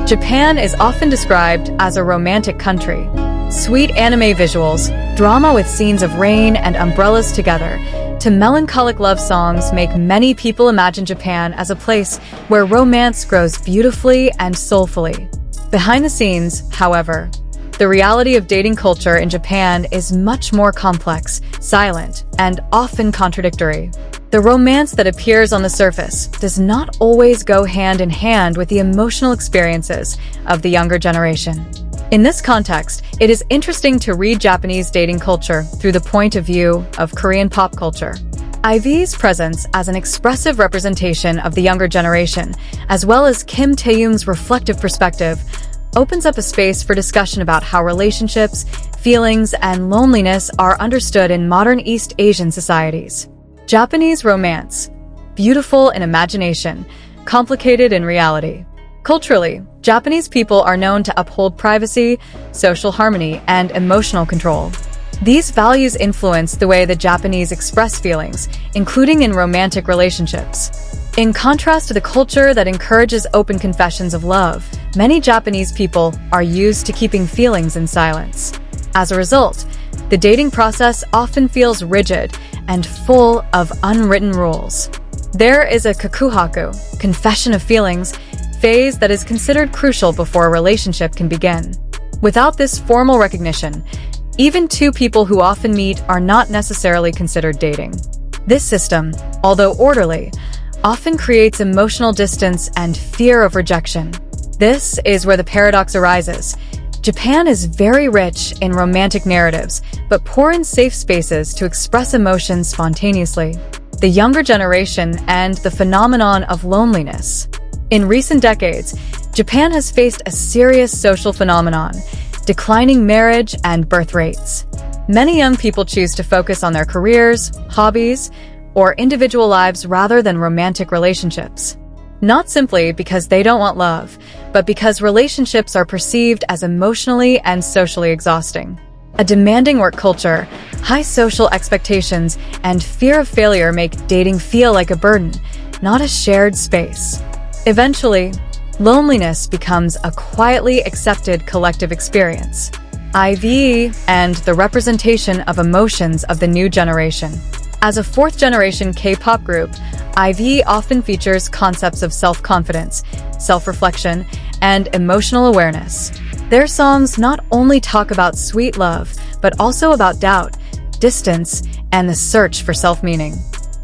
Japan is often described as a romantic country. Sweet anime visuals, drama with scenes of rain and umbrellas together, to melancholic love songs make many people imagine Japan as a place where romance grows beautifully and soulfully. Behind the scenes, however, the reality of dating culture in Japan is much more complex, silent, and often contradictory. The romance that appears on the surface does not always go hand in hand with the emotional experiences of the younger generation. In this context, it is interesting to read Japanese dating culture through the point of view of Korean pop culture. IVE's presence as an expressive representation of the younger generation, as well as Kim Taehyung's reflective perspective, opens up a space for discussion about how relationships, feelings, and loneliness are understood in modern East Asian societies. Japanese romance, beautiful in imagination, complicated in reality. Culturally, Japanese people are known to uphold privacy, social harmony, and emotional control. These values influence the way the Japanese express feelings, including in romantic relationships. In contrast to the culture that encourages open confessions of love, many Japanese people are used to keeping feelings in silence. As a result, the dating process often feels rigid and full of unwritten rules. There is a kakuhaku, confession of feelings, phase that is considered crucial before a relationship can begin. Without this formal recognition, even two people who often meet are not necessarily considered dating. This system, although orderly, often creates emotional distance and fear of rejection. This is where the paradox arises. Japan is very rich in romantic narratives, but poor in safe spaces to express emotions spontaneously. The younger generation and the phenomenon of loneliness. In recent decades, Japan has faced a serious social phenomenon, declining marriage and birth rates. Many young people choose to focus on their careers, hobbies, or individual lives rather than romantic relationships. Not simply because they don't want love, but because relationships are perceived as emotionally and socially exhausting. A demanding work culture, high social expectations, and fear of failure make dating feel like a burden, not a shared space. Eventually, loneliness becomes a quietly accepted collective experience. IVE and the representation of emotions of the new generation. As a fourth-generation K-pop group, IVE often features concepts of self-confidence, self-reflection, and emotional awareness. Their songs not only talk about sweet love, but also about doubt, distance, and the search for self-meaning.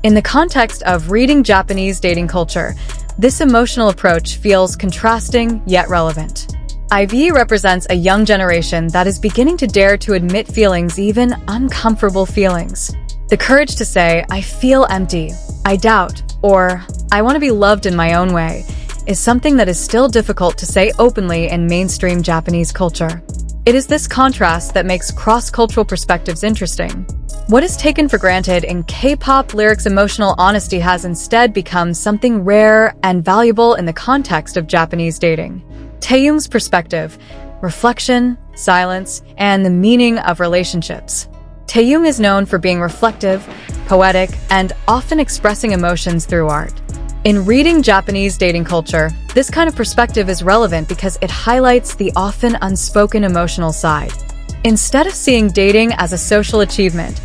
In the context of reading Japanese dating culture, this emotional approach feels contrasting yet relevant. IVE represents a young generation that is beginning to dare to admit feelings, even uncomfortable feelings. The courage to say, "I feel empty, I doubt," or "I want to be loved in my own way," is something that is still difficult to say openly in mainstream Japanese culture. It is this contrast that makes cross-cultural perspectives interesting. What is taken for granted in K-pop lyrics' emotional honesty has instead become something rare and valuable in the context of Japanese dating. Taehyung's perspective, reflection, silence, and the meaning of relationships. Taehyung is known for being reflective, poetic, and often expressing emotions through art. In reading Japanese dating culture, this kind of perspective is relevant because it highlights the often unspoken emotional side. Instead of seeing dating as a social achievement,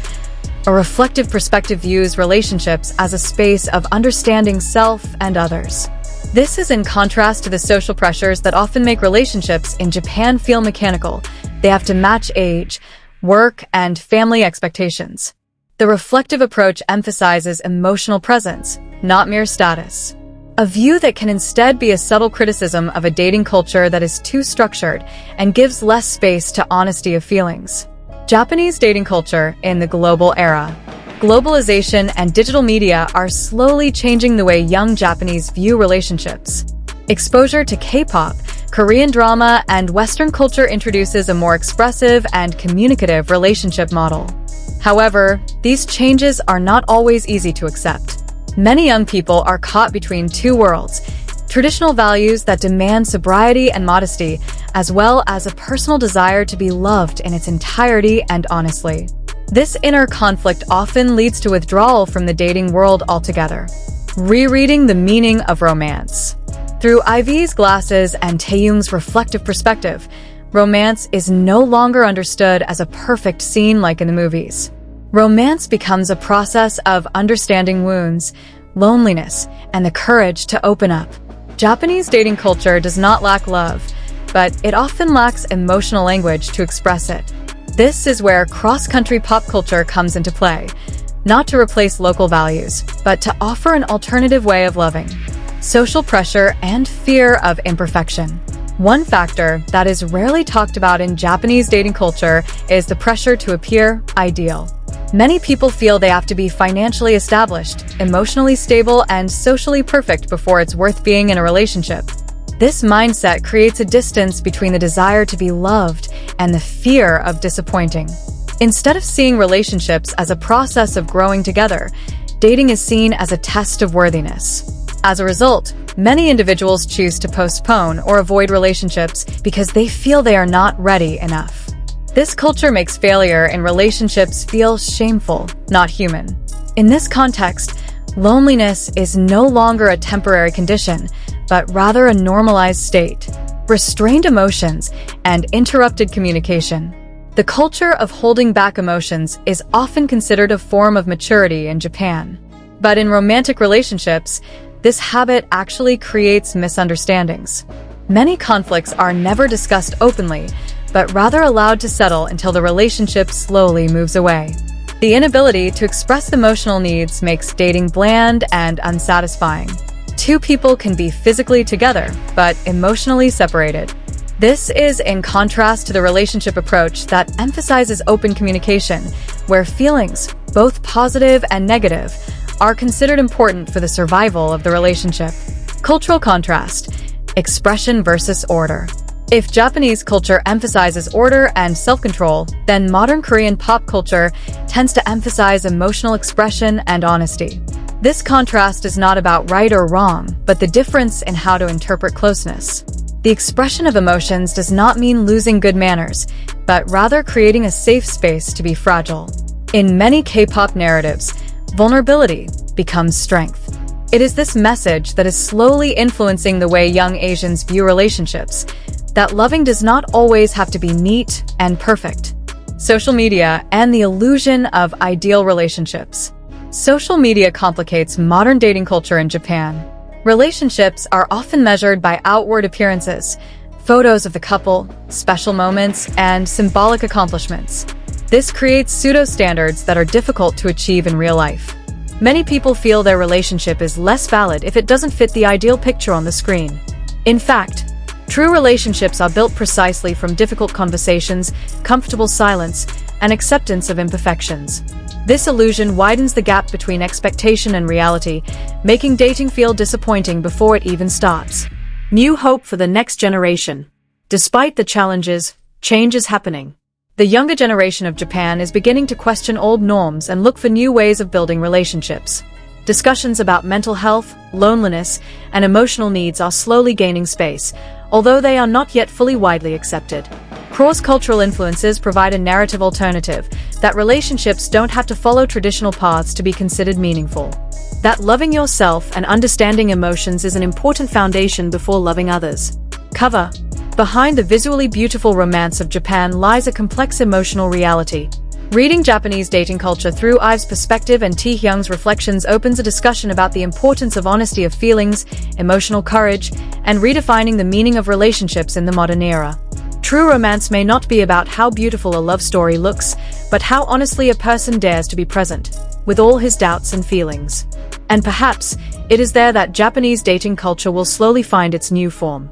a reflective perspective views relationships as a space of understanding self and others. This is in contrast to the social pressures that often make relationships in Japan feel mechanical. They have to match age, work, and family expectations. The reflective approach emphasizes emotional presence, not mere status. A view that can instead be a subtle criticism of a dating culture that is too structured and gives less space to honesty of feelings. Japanese dating culture in the global era. Globalization and digital media are slowly changing the way young Japanese view relationships. Exposure to K-pop, Korean drama, and Western culture introduces a more expressive and communicative relationship model. However, these changes are not always easy to accept. Many young people are caught between two worlds, traditional values that demand sobriety and modesty, as well as a personal desire to be loved in its entirety and honestly. This inner conflict often leads to withdrawal from the dating world altogether. Rereading the meaning of romance. Through IVE's glasses and Taehyung's reflective perspective, romance is no longer understood as a perfect scene like in the movies. Romance becomes a process of understanding wounds, loneliness, and the courage to open up. Japanese dating culture does not lack love, but it often lacks emotional language to express it. This is where cross-country pop culture comes into play, not to replace local values, but to offer an alternative way of loving. Social pressure and fear of imperfection. One factor that is rarely talked about in Japanese dating culture is the pressure to appear ideal. Many people feel they have to be financially established, emotionally stable, and socially perfect before it's worth being in a relationship. This mindset creates a distance between the desire to be loved and the fear of disappointing. Instead of seeing relationships as a process of growing together, dating is seen as a test of worthiness. As a result, many individuals choose to postpone or avoid relationships because they feel they are not ready enough. This culture makes failure in relationships feel shameful, not human. In this context, loneliness is no longer a temporary condition, but rather a normalized state. Restrained emotions and interrupted communication. The culture of holding back emotions is often considered a form of maturity in Japan. But in romantic relationships, this habit actually creates misunderstandings. Many conflicts are never discussed openly, but rather allowed to settle until the relationship slowly moves away. The inability to express emotional needs makes dating bland and unsatisfying. Two people can be physically together, but emotionally separated. This is in contrast to the relationship approach that emphasizes open communication, where feelings, both positive and negative, are considered important for the survival of the relationship. Cultural contrast: expression versus order. If Japanese culture emphasizes order and self-control, then modern Korean pop culture tends to emphasize emotional expression and honesty. This contrast is not about right or wrong, but the difference in how to interpret closeness. The expression of emotions does not mean losing good manners, but rather creating a safe space to be fragile. In many K-pop narratives, vulnerability becomes strength. It is this message that is slowly influencing the way young Asians view relationships, that loving does not always have to be neat and perfect. Social media and the illusion of ideal relationships. Social media complicates modern dating culture in Japan. Relationships are often measured by outward appearances, photos of the couple, special moments, and symbolic accomplishments. This creates pseudo-standards that are difficult to achieve in real life. Many people feel their relationship is less valid if it doesn't fit the ideal picture on the screen. In fact, true relationships are built precisely from difficult conversations, comfortable silence, and acceptance of imperfections. This illusion widens the gap between expectation and reality, making dating feel disappointing before it even starts. New hope for the next generation. Despite the challenges, change is happening. The younger generation of Japan is beginning to question old norms and look for new ways of building relationships. Discussions about mental health, loneliness, and emotional needs are slowly gaining space, although they are not yet fully widely accepted. Cross-cultural influences provide a narrative alternative that relationships don't have to follow traditional paths to be considered meaningful. That loving yourself and understanding emotions is an important foundation before loving others. Cover. Behind the visually beautiful romance of Japan lies a complex emotional reality. Reading Japanese dating culture through IVE's perspective and Taehyung's reflections opens a discussion about the importance of honesty of feelings, emotional courage, and redefining the meaning of relationships in the modern era. True romance may not be about how beautiful a love story looks, but how honestly a person dares to be present, with all his doubts and feelings. And perhaps, it is there that Japanese dating culture will slowly find its new form.